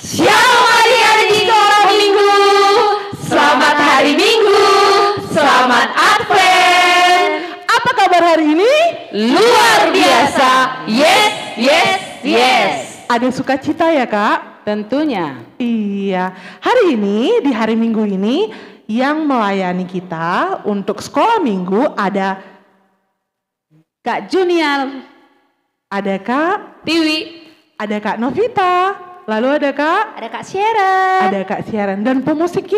Shalom adik-adik di sekolah minggu. Selamat hari Minggu. Selamat Advent. Apa kabar hari ini? Luar biasa. Yes, yes, yes. Ada sukacita ya Kak? Tentunya. Iya. Hari ini, di hari Minggu ini, yang melayani kita untuk sekolah minggu ada Kak Junior, ada Kak Tiwi. Ada Kak Novita. Lalu ada Kak Ada Kak Sharon. Ada Kak Sharon. Dan pemusik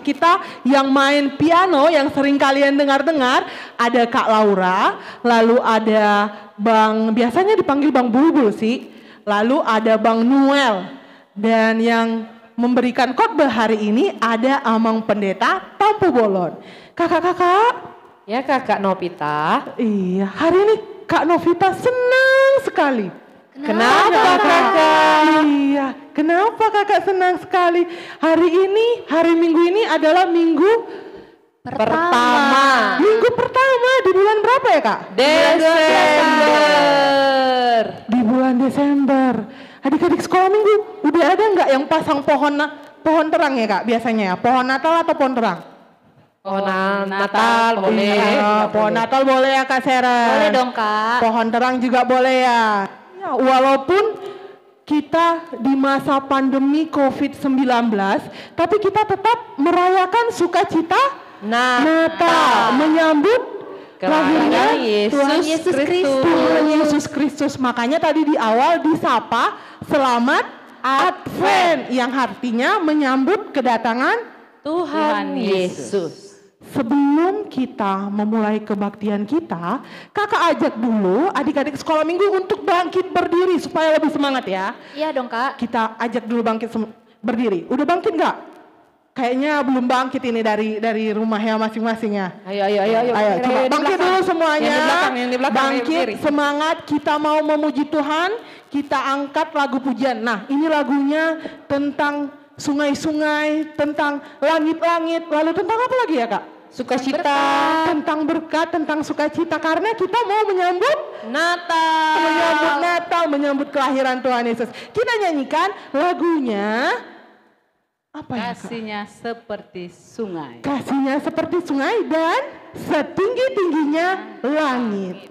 kita yang main piano yang sering kalian dengar-dengar, ada Kak Laura. Lalu ada Bang, biasanya dipanggil Bang Bulbul sih. Lalu ada Bang Noel. Dan yang memberikan khotbah hari ini ada Amang Pendeta Tampu Bolon. Kakak-kakak. Ya Kakak Novita. Iya, hari ini Kak Novita senang sekali. Kenapa Kakak? Iya, kenapa Kakak senang sekali? Hari ini, hari Minggu ini adalah minggu Pertama. Minggu pertama di bulan berapa ya Kak? Desember. Di bulan Desember. Adik-adik sekolah minggu, udah ada nggak yang pasang pohon terang ya Kak biasanya ya? Pohon Natal atau pohon terang? Pohon Natal boleh. Iya, pohon Natal boleh ya Kak Sera? Boleh dong Kak. Pohon terang juga boleh ya. Ya, walaupun kita di masa pandemi COVID-19, tapi kita tetap merayakan sukacita Natal, menyambut lahirnya Tuhan Yesus Kristus. Tuhan Yesus Kristus. Makanya tadi di awal disapa selamat Advent, yang artinya menyambut kedatangan Tuhan Yesus. Sebelum kita memulai kebaktian kita, kakak ajak dulu adik-adik sekolah minggu untuk bangkit berdiri supaya lebih semangat ya. Iya dong Kak. Kita ajak dulu bangkit berdiri. Udah bangkit nggak? Kayaknya belum bangkit ini dari rumahnya masing-masing ya. Ayo. Ayo coba bangkit dulu semuanya. Yang di belakang, bangkit, semangat, kita mau memuji Tuhan, kita angkat lagu pujian. Nah, ini lagunya tentang sungai-sungai, tentang langit-langit, lalu tentang apa lagi ya Kak? Sukacita, tentang berkat, tentang sukacita, karena kita mau menyambut Natal, menyambut kelahiran Tuhan Yesus. Kita nyanyikan lagunya apa ya Kak? Kasihnya seperti sungai. Kasihnya seperti sungai dan setinggi-tingginya langit.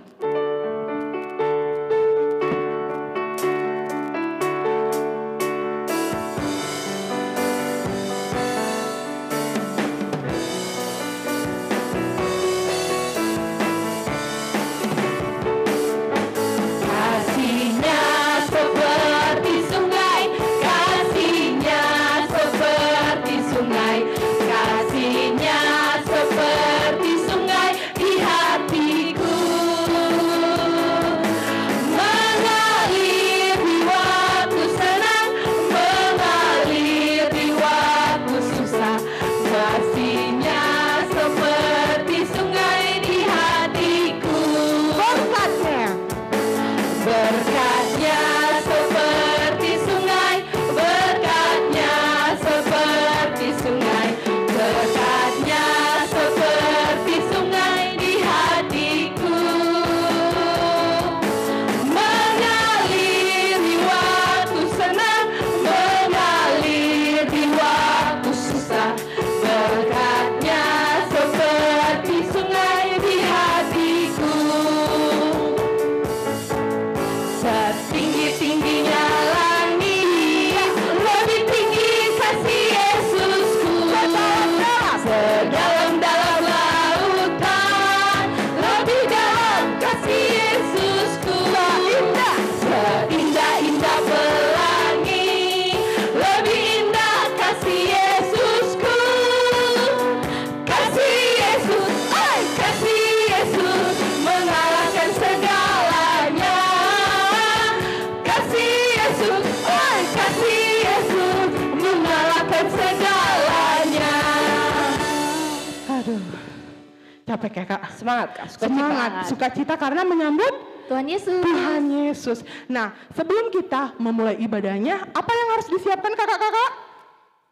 Capek ya Kak? Semangat Kak, Semangat, sukacita karena menyambut Tuhan Yesus. Tuhan Yesus. Nah, sebelum kita memulai ibadahnya, apa yang harus disiapkan kakak-kakak?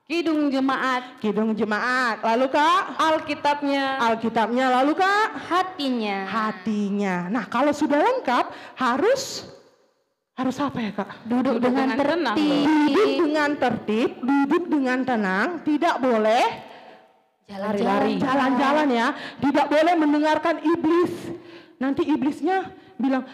Kidung jemaat. Kidung jemaat. Lalu Kak? Alkitabnya. Lalu Kak? Hatinya. Hatinya. Nah, kalau sudah lengkap, harus Harus apa ya Kak? Duduk dengan tenang, tertib. Duduk dengan tertib, duduk dengan tenang, tidak boleh Jalan-jalan. jalan-jalan ya, tidak boleh mendengarkan iblis. Nanti iblisnya bilang,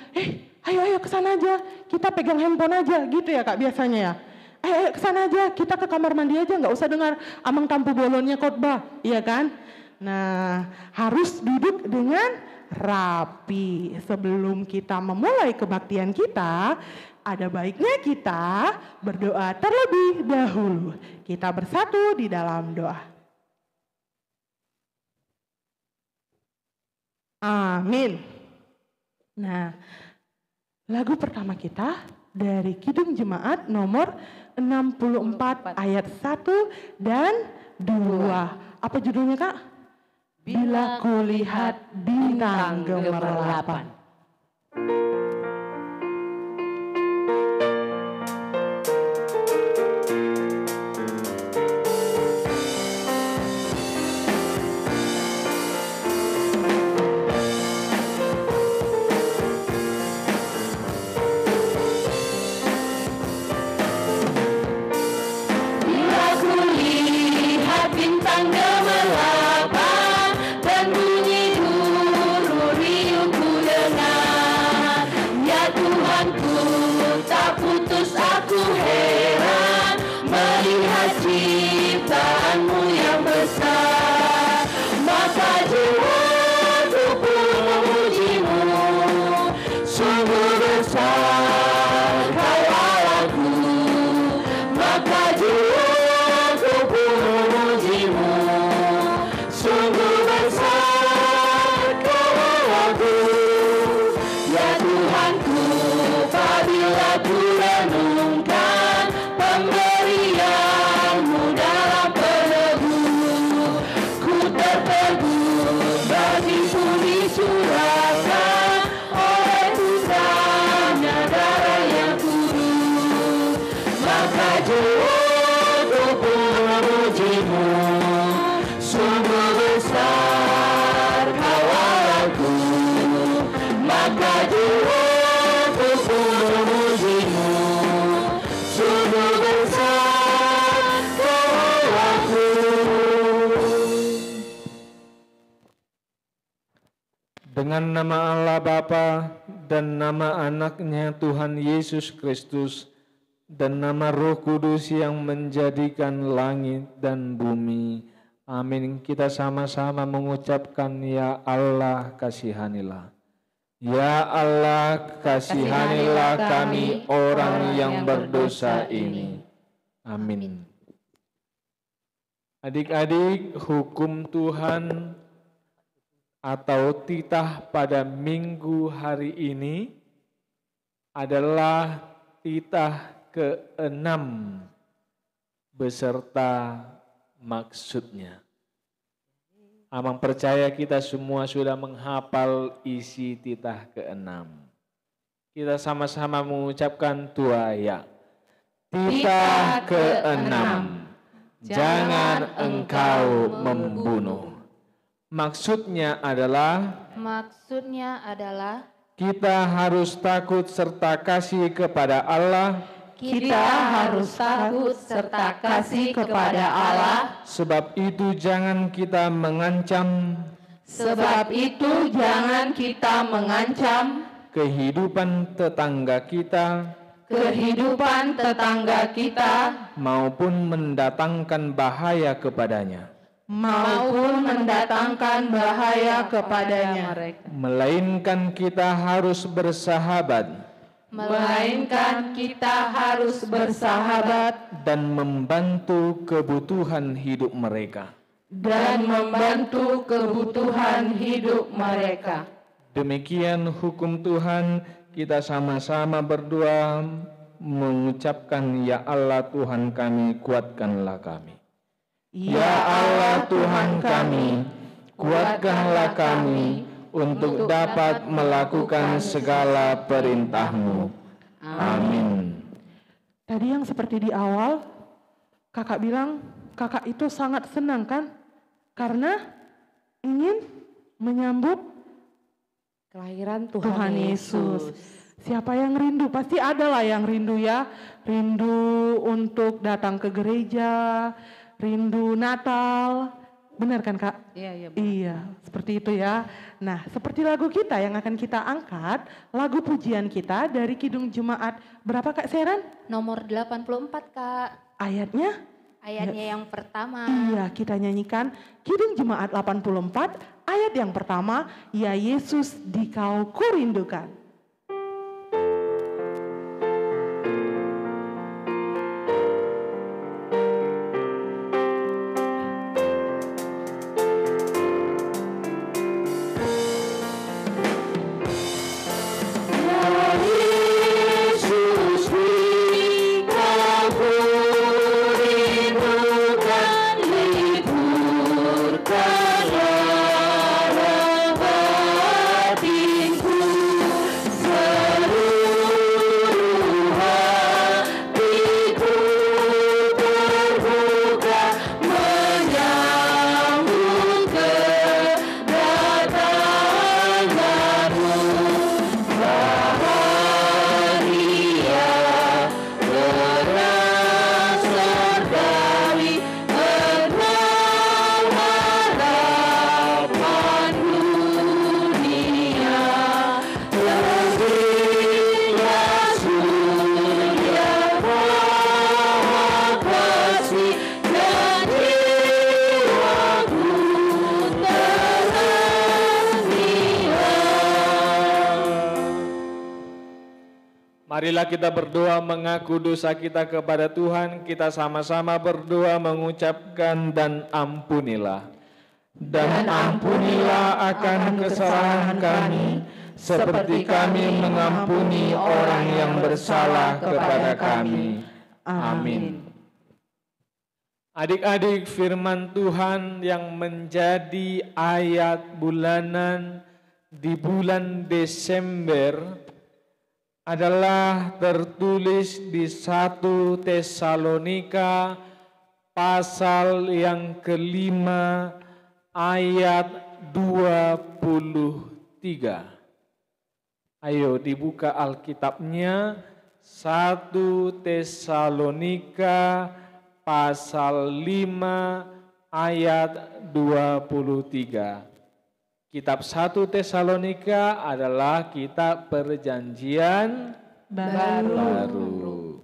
ayo ke sana aja, kita pegang handphone aja, gitu ya Kak biasanya ya. Ayo ke sana aja, kita ke kamar mandi aja, nggak usah dengar amang tampu bolonnya khotbah, iya kan? Nah, harus duduk dengan rapi. Sebelum kita memulai kebaktian kita, ada baiknya kita berdoa terlebih dahulu. Kita bersatu di dalam doa. Amin. Nah, lagu pertama kita dari Kidung Jemaat nomor 64 ayat 1 dan 2. Apa judulnya Kak? Bila kulihat bintang gemerlapan. Bila kulihat bintang gemerlapan dan bunyi guru riungku dengar, ya Tuhanku tak putus aku heran melihat ciptaanmu yang besar. Maka jiwaku pun memujimu, sungguh besar kau Allahku. Maka jiwaku pun memujimu, sungguh besar kau Allahku. Ya Tuhanku, apabila ku renungkan pemberianmu dalam peneguh, ku tertegun bagiku dicurahkan oleh putranya darah yang kudus. Maka jiwaku pun memujimu, sungguh besar kau Allahku. Maka jiwaku pun memujimu, sungguh besar kau Allahku. Dengan nama Allah Bapa dan nama anaknya Tuhan Yesus Kristus dan nama Roh Kudus yang menjadikan langit dan bumi. Amin. Kita sama-sama mengucapkan ya Allah kasihanilah. Ya Allah kasihanilah kami orang yang berdosa ini. Amin. Adik-adik, hukum Tuhan atau titah pada minggu hari ini adalah titah ke-6 beserta maksudnya. Amang percaya kita semua sudah menghafal isi titah ke-6. Kita sama-sama mengucapkan tuaya. Titah ke-6. Jangan engkau membunuh. Maksudnya adalah kita harus takut serta kasih kepada Allah. Kita harus takut serta kasih kepada Allah. Sebab itu jangan kita mengancam kehidupan tetangga kita maupun mendatangkan bahaya kepadanya. Melainkan kita harus bersahabat dan membantu kebutuhan hidup mereka. Demikian hukum Tuhan. Kita sama-sama berdoa mengucapkan ya Allah Tuhan kami, kuatkanlah kami. Ya Allah Tuhan kami, kuatkanlah kami untuk dapat melakukan segala perintah-Mu. Amin. Tadi yang seperti di awal, kakak bilang kakak itu sangat senang kan? Karena ingin menyambut Kelahiran Tuhan Yesus. Siapa yang rindu? Pasti ada lah yang rindu ya. Rindu untuk datang ke gereja, rindu Natal. Benar kan Kak? Iya. Iya, seperti itu ya. Nah, seperti lagu kita yang akan kita angkat, lagu pujian kita dari Kidung Jemaat. Berapa Kak Seran? Nomor 84 Kak. Ayatnya? Ayatnya yang pertama. Iya, kita nyanyikan Kidung Jemaat 84, ayat yang pertama, Ya Yesus di Kau kurindukan. Marilah kita berdoa mengaku dosa kita kepada Tuhan, kita sama-sama berdoa mengucapkan dan ampunilah. Dan ampunilah akan kesalahan kami, seperti kami mengampuni orang yang bersalah kepada kami. Amin. Adik-adik, firman Tuhan yang menjadi ayat bulanan di bulan Desember adalah tertulis di 1 Tesalonika pasal yang kelima ayat 23. Ayo dibuka Alkitabnya, 1 Tesalonika pasal 5 ayat 23. Kitab 1 Tesalonika adalah kitab perjanjian baru.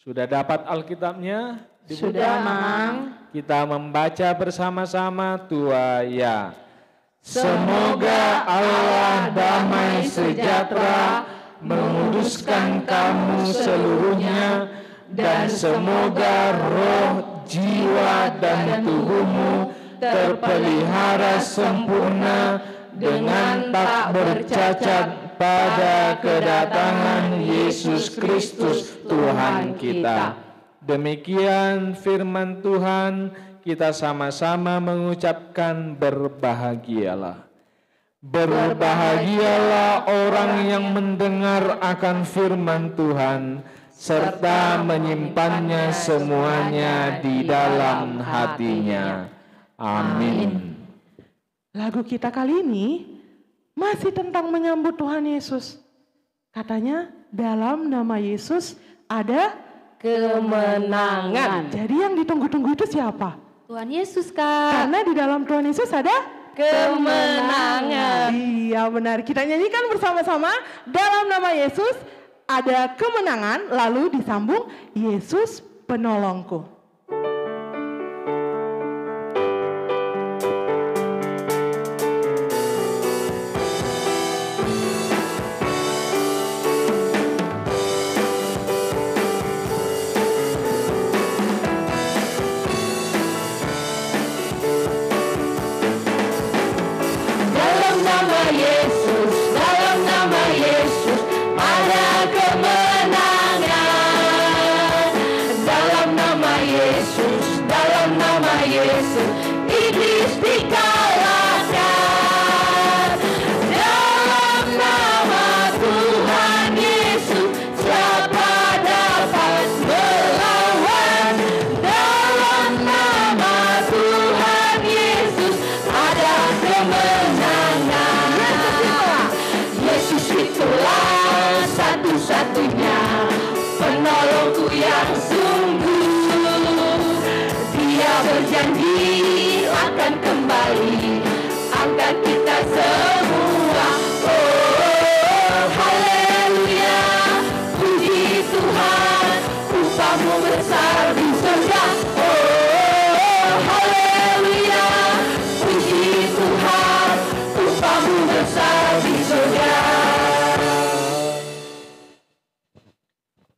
Sudah dapat Alkitabnya? Sudah, Mang. Kita membaca bersama-sama tuaya. Semoga Allah damai sejahtera menguduskan kamu seluruhnya, dan semoga roh, jiwa, dan tubuhmu terpelihara sempurna dengan tak bercacat pada kedatangan Yesus Kristus Tuhan kita. Demikian firman Tuhan, kita sama-sama mengucapkan berbahagialah. Berbahagialah orang yang mendengar akan firman Tuhan, serta menyimpannya semuanya di dalam hatinya. Amin. Lagu kita kali ini masih tentang menyambut Tuhan Yesus. Katanya dalam nama Yesus ada kemenangan. Jadi yang ditunggu-tunggu itu siapa? Tuhan Yesus Kak. Karena di dalam Tuhan Yesus ada kemenangan. Iya benar, kita nyanyikan bersama-sama. Dalam nama Yesus ada kemenangan, lalu disambung Yesus penolongku. Ada kemenangan dalam nama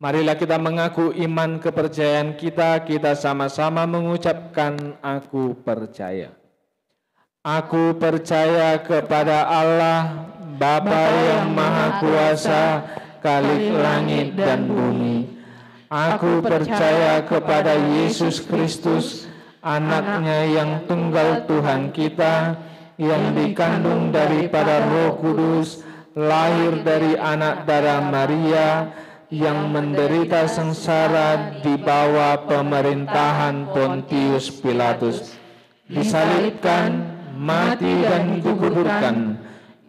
Marilah kita mengaku iman kepercayaan kita sama-sama mengucapkan aku percaya. Aku percaya kepada Allah, Bapa yang Maha Kuasa, Khalik langit dan bumi. Aku percaya kepada Yesus Kristus, Anaknya yang tunggal Tuhan kita, yang dikandung daripada Roh Kudus, lahir dari anak darah Maria, yang menderita sengsara di bawah pemerintahan Pontius Pilatus, disalibkan, mati dan dikuburkan,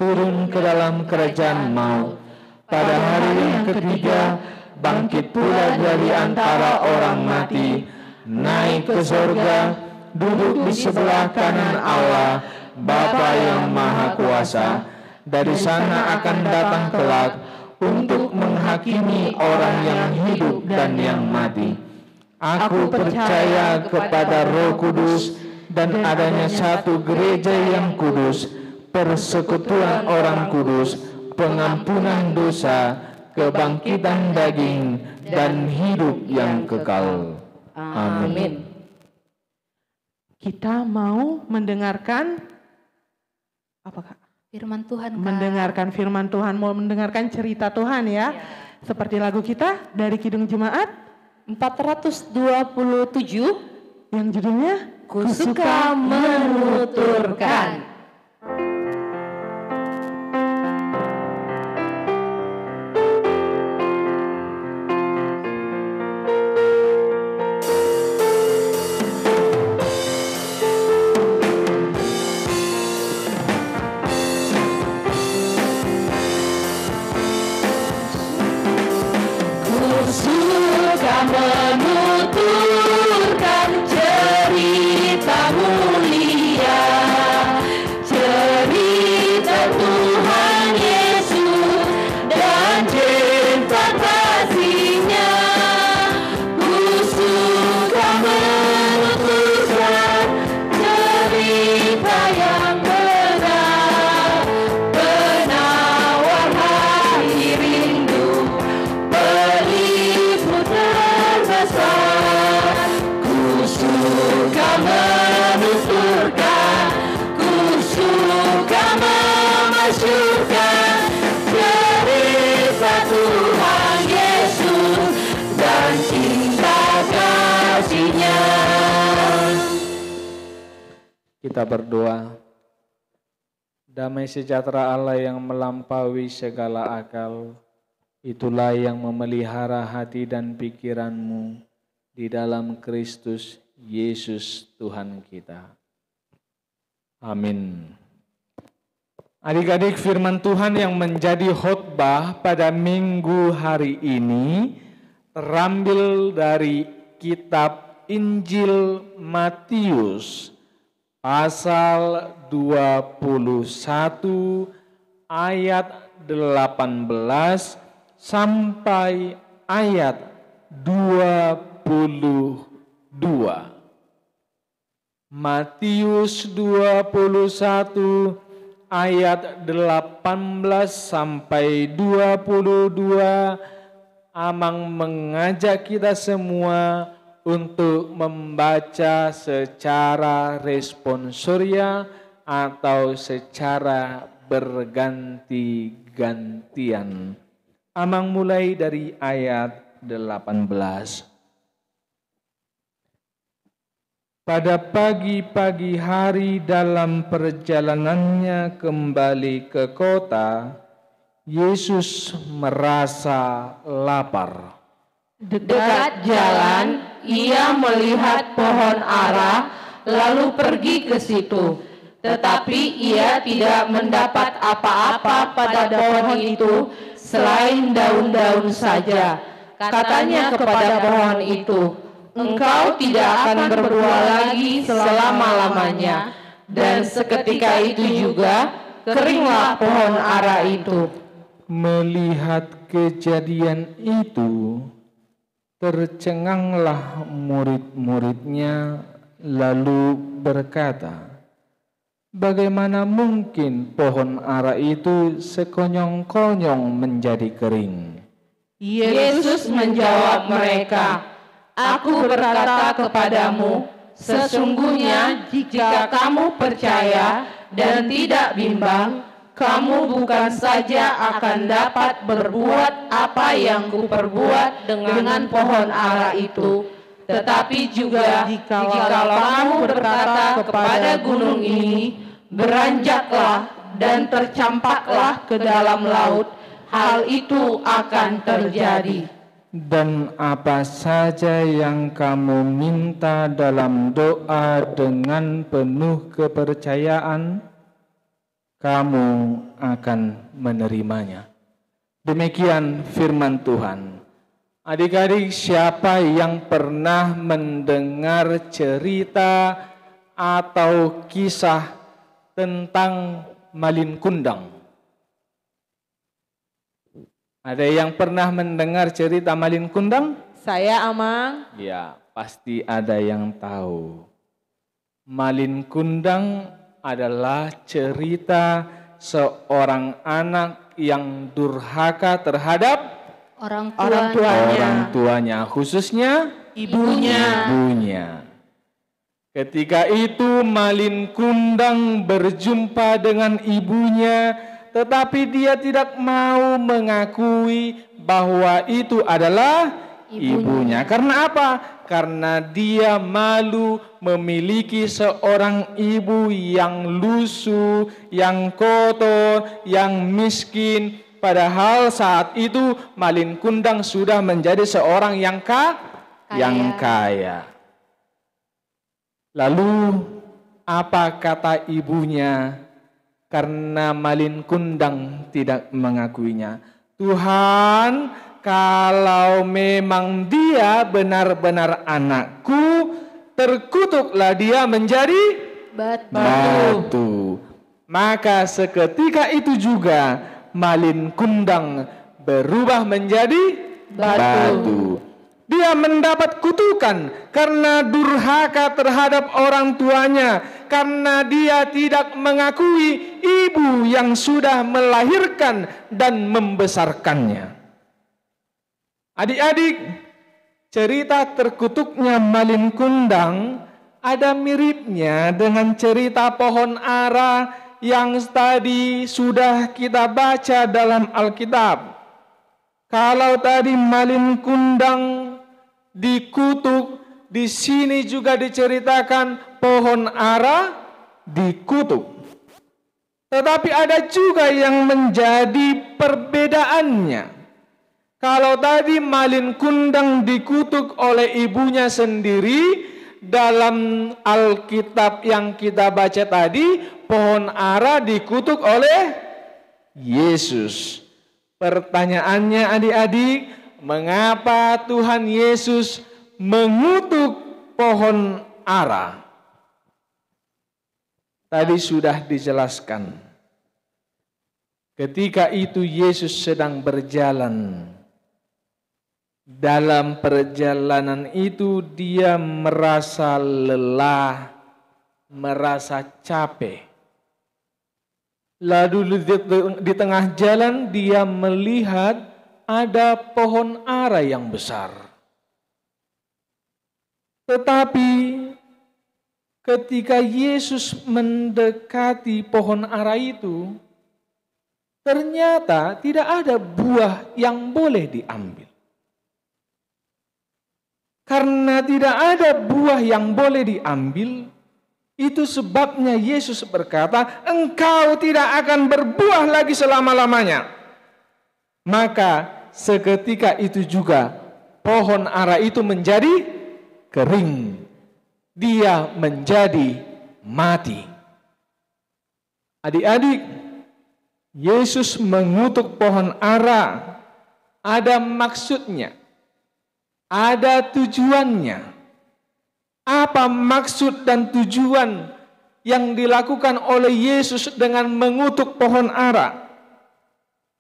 turun ke dalam kerajaan maut. Pada hari yang ketiga, bangkit pula dari antara orang mati, naik ke sorga, duduk di sebelah kanan Allah, Bapa yang Maha Kuasa. Dari sana akan datang kelak untuk menghakimi orang yang hidup dan yang mati. Aku percaya kepada Roh Kudus dan adanya satu gereja yang kudus, persekutuan orang kudus, pengampunan dosa, kebangkitan daging, dan hidup yang kekal. Amin. Kita mau mendengarkan apa, Kak? Firman Tuhan, Kak. Mendengarkan firman Tuhan, mau mendengarkan cerita Tuhan ya. Seperti lagu kita dari Kidung Jemaat 427 yang judulnya Ku suka menuturkan. Menuturkan cerita mulia, cerita Tuhan Yesus dan cinta kasih-Nya. Ku suka menuturkan cerita yang benar, penawar hati rindu, peliput terbesar. Ku suka menuturkan, ku suka memasyurkan cerita Tuhan Yesus dan cinta kasih-Nya. Kita berdoa. Damai sejahtera Allah yang melampaui segala akal, itulah yang memelihara hati dan pikiranmu di dalam Kristus Yesus Tuhan kita. Amin. Adik-adik, firman Tuhan yang menjadi khotbah pada minggu hari ini terambil dari kitab Injil Matius pasal 21 ayat 18 sampai ayat 22. Matius 21 ayat 18 sampai 22 Amang mengajak kita semua untuk membaca secara responsoria atau secara berganti-gantian. Amang mulai dari ayat 18. Pada pagi-pagi hari dalam perjalanannya kembali ke kota, Yesus merasa lapar. Dekat jalan, ia melihat pohon ara, lalu pergi ke situ. Tetapi ia tidak mendapat apa-apa pada pohon itu selain daun-daun saja. Katanya kepada pohon itu, "Engkau tidak akan berbuah lagi selama-lamanya." Dan seketika itu juga keringlah pohon ara itu. Melihat kejadian itu, tercenganglah murid-muridnya lalu berkata, "Bagaimana mungkin pohon ara itu sekonyong-konyong menjadi kering?" Yesus menjawab mereka, "Aku berkata kepadamu, sesungguhnya jika kamu percaya dan tidak bimbang, kamu bukan saja akan dapat berbuat apa yang kuperbuat dengan pohon ara itu, tetapi juga jikalau kamu berkata kepada gunung ini, beranjaklah dan tercampaklah ke dalam laut, hal itu akan terjadi." Dan apa saja yang kamu minta dalam doa dengan penuh kepercayaan, kamu akan menerimanya. Demikian firman Tuhan. Adik-adik, siapa yang pernah mendengar cerita atau kisah tentang Malin Kundang? Ada yang pernah mendengar cerita Malin Kundang? Saya, Amang. Ya, pasti ada yang tahu. Malin Kundang adalah cerita seorang anak yang durhaka terhadap Orang tuanya, khususnya ibunya. Ketika itu Malin Kundang berjumpa dengan ibunya, tetapi dia tidak mau mengakui bahwa itu adalah ibunya. Karena apa? Karena dia malu memiliki seorang ibu yang lusuh, yang kotor, yang miskin. Padahal saat itu Malin Kundang sudah menjadi seorang yang kaya. Lalu apa kata ibunya? Karena Malin Kundang tidak mengakuinya. "Tuhan, kalau memang dia benar-benar anakku, terkutuklah dia menjadi batu." Maka seketika itu juga Malin Kundang berubah menjadi batu. Dia mendapat kutukan karena durhaka terhadap orang tuanya, karena dia tidak mengakui ibu yang sudah melahirkan dan membesarkannya. Adik-adik, cerita terkutuknya Malin Kundang ada miripnya dengan cerita pohon ara yang tadi sudah kita baca dalam Alkitab. Kalau tadi Malin Kundang dikutuk, di sini juga diceritakan pohon ara dikutuk. Tetapi ada juga yang menjadi perbedaannya. Kalau tadi Malin Kundang dikutuk oleh ibunya sendiri, dalam Alkitab yang kita baca tadi, pohon ara dikutuk oleh Yesus. Pertanyaannya adik-adik, mengapa Tuhan Yesus mengutuk pohon ara? Tadi sudah dijelaskan. Ketika itu Yesus sedang berjalan. Dalam perjalanan itu dia merasa lelah, merasa capek. Lalu di tengah jalan dia melihat ada pohon ara yang besar. Tetapi ketika Yesus mendekati pohon ara itu, ternyata tidak ada buah yang boleh diambil. Karena tidak ada buah yang boleh diambil, itu sebabnya Yesus berkata, "Engkau tidak akan berbuah lagi selama-lamanya." Maka seketika itu juga pohon ara itu menjadi kering. Dia menjadi mati. Adik-adik, Yesus mengutuk pohon ara. Ada maksudnya. Ada tujuannya. Apa maksud dan tujuan yang dilakukan oleh Yesus dengan mengutuk pohon ara?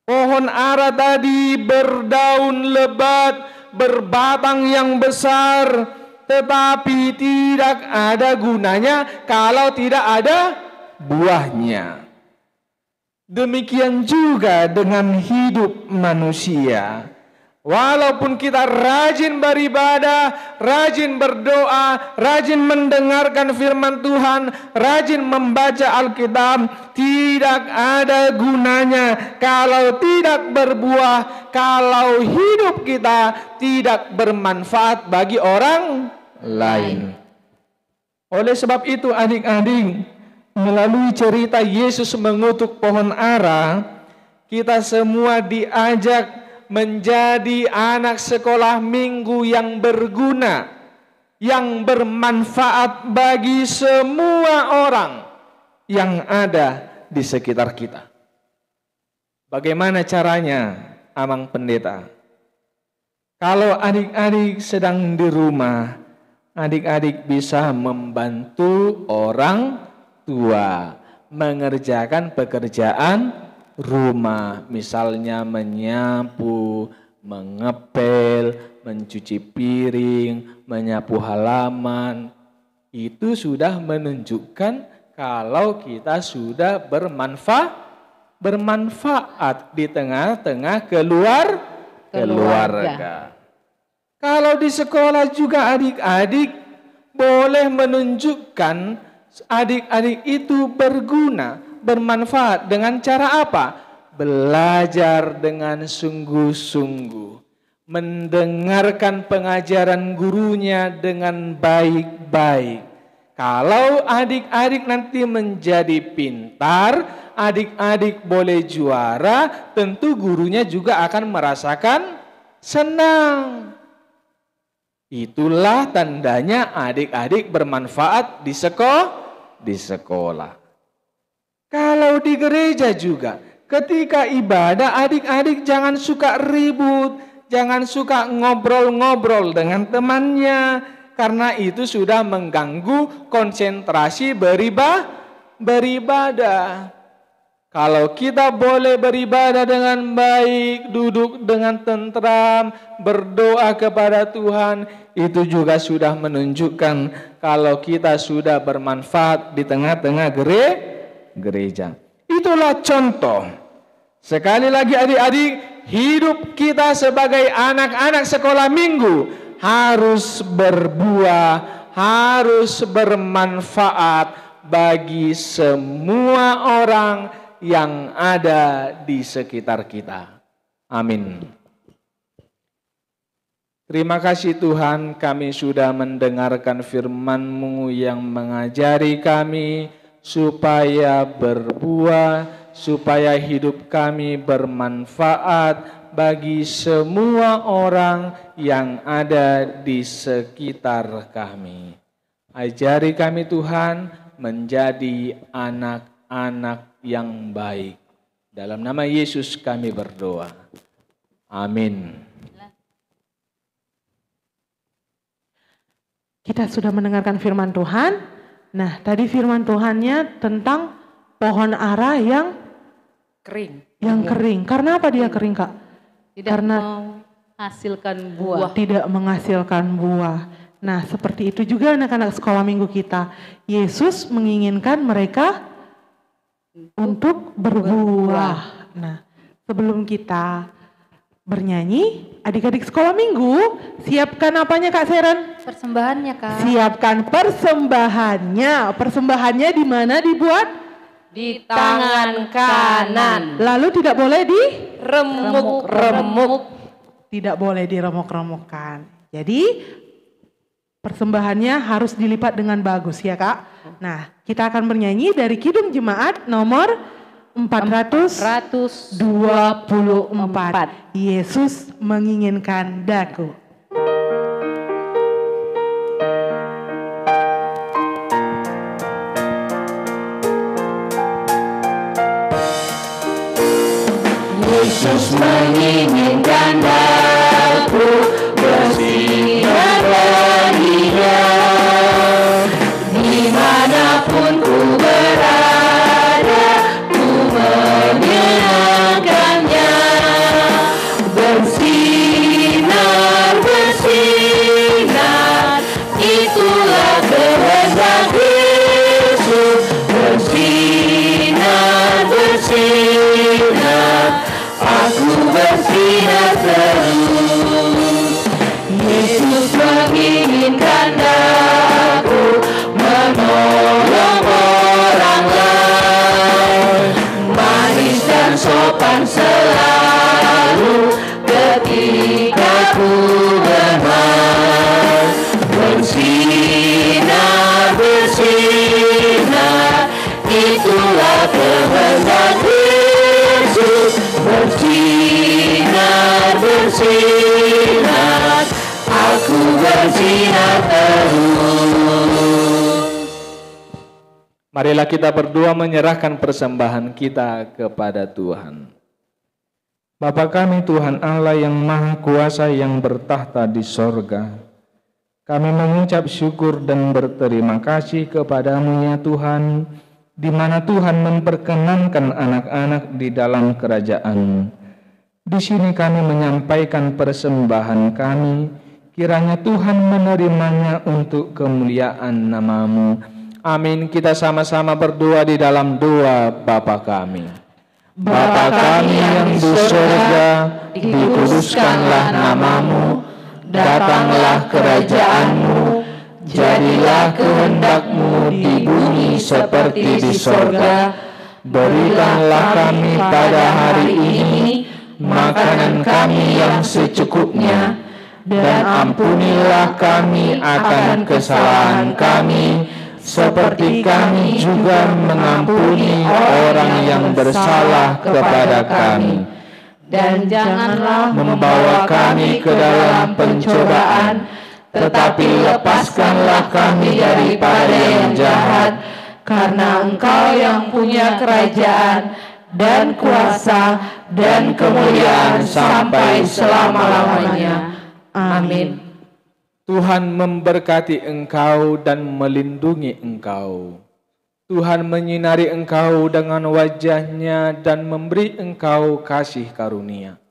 Pohon ara tadi berdaun lebat, berbatang yang besar, tetapi tidak ada gunanya kalau tidak ada buahnya. Demikian juga dengan hidup manusia. Walaupun kita rajin beribadah, rajin berdoa, rajin mendengarkan firman Tuhan, rajin membaca Alkitab, tidak ada gunanya kalau tidak berbuah, kalau hidup kita tidak bermanfaat bagi orang lain. Oleh sebab itu adik-adik, melalui cerita Yesus mengutuk pohon ara, kita semua diajak menjadi anak sekolah minggu yang berguna, yang bermanfaat bagi semua orang yang ada di sekitar kita. Bagaimana caranya, Amang Pendeta? Kalau adik-adik sedang di rumah, adik-adik bisa membantu orang tua mengerjakan pekerjaan rumah, misalnya menyapu, mengepel, mencuci piring, menyapu halaman. Itu sudah menunjukkan kalau kita sudah bermanfaat di tengah-tengah keluarga. Kalau di sekolah juga adik-adik boleh menunjukkan adik-adik itu berguna, bermanfaat dengan cara apa? Belajar dengan sungguh-sungguh, mendengarkan pengajaran gurunya dengan baik-baik. Kalau adik-adik nanti menjadi pintar, adik-adik boleh juara, tentu gurunya juga akan merasakan senang. Itulah tandanya adik-adik bermanfaat di sekolah. Kalau di gereja juga, ketika ibadah adik-adik jangan suka ribut, jangan suka ngobrol-ngobrol dengan temannya, karena itu sudah mengganggu konsentrasi beribadah. Kalau kita boleh beribadah dengan baik, duduk dengan tentram, berdoa kepada Tuhan, itu juga sudah menunjukkan kalau kita sudah bermanfaat di tengah-tengah gereja. Itulah contoh. Sekali lagi adik-adik, hidup kita sebagai anak-anak sekolah minggu harus berbuah, harus bermanfaat bagi semua orang yang ada di sekitar kita. Amin. Terima kasih Tuhan, kami sudah mendengarkan firman-Mu yang mengajari kami supaya berbuah, supaya hidup kami bermanfaat bagi semua orang yang ada di sekitar kami. Ajari kami Tuhan menjadi anak-anak yang baik. Dalam nama Yesus kami berdoa. Amin. Kita sudah mendengarkan firman Tuhan. Nah, tadi firman Tuhannya tentang pohon ara yang Kering. kering. Karena apa dia kering, Kak? Karena menghasilkan buah. Tidak menghasilkan buah. Nah, seperti itu juga anak-anak sekolah minggu kita. Yesus menginginkan mereka untuk berbuah. Nah, sebelum kita bernyanyi, adik-adik sekolah minggu, siapkan apanya Kak Seren? Persembahannya Kak. Siapkan persembahannya. Persembahannya di mana dibuat? Di tangan kanan. Lalu tidak boleh Remuk-remuk. Tidak boleh diremuk-remukkan. Jadi persembahannya harus dilipat dengan bagus ya Kak. Nah, kita akan bernyanyi dari Kidung Jemaat nomor 424. Yesus menginginkan daku. Yesus menginginkan daku bersinar darinya, dimanapun ku berada, ku menyenangkannya. Bersinar, bersinar, itulah kehendak Yesus. Bersinar, bersinar, aku bersinar terus. inginkan aku menolong orang lain, manis dan sopan selalu ketika ku bermain. Bersinar, bersinar, itulah kehendak Yesus. Bersinar, bersinar, aku bersinar terus. Marilah kita berdua menyerahkan persembahan kita kepada Tuhan. Bapa kami Tuhan Allah yang Maha Kuasa yang bertahta di sorga, kami mengucap syukur dan berterima kasih kepadamu ya Tuhan, di mana Tuhan memperkenankan anak-anak di dalam kerajaan. Di sini kami menyampaikan persembahan kami, kiranya Tuhan menerimanya untuk kemuliaan nama-Mu. Amin. Kita sama-sama berdoa di dalam doa Bapa kami. Bapa kami yang di surga, dikuduskanlah nama-Mu, datanglah kerajaan-Mu, jadilah kehendak-Mu di bumi seperti di surga. Berikanlah kami pada hari ini makanan kami yang secukupnya, dan ampunilah kami akan kesalahan kami, seperti kami juga mengampuni orang yang bersalah kepada kami. Dan janganlah membawa kami ke dalam pencobaan, tetapi lepaskanlah kami daripada yang jahat, karena Engkau yang punya kerajaan dan kuasa dan kemuliaan sampai selama-lamanya. Amin. Tuhan memberkati engkau dan melindungi engkau. Tuhan menyinari engkau dengan wajah-Nya dan memberi engkau kasih karunia.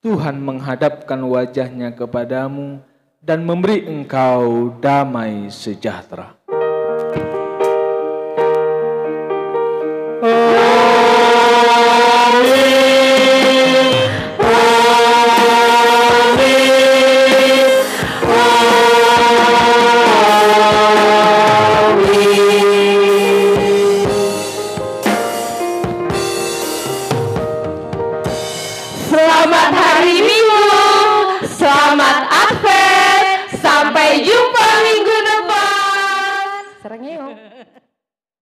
Tuhan menghadapkan wajah-Nya kepadamu dan memberi engkau damai sejahtera.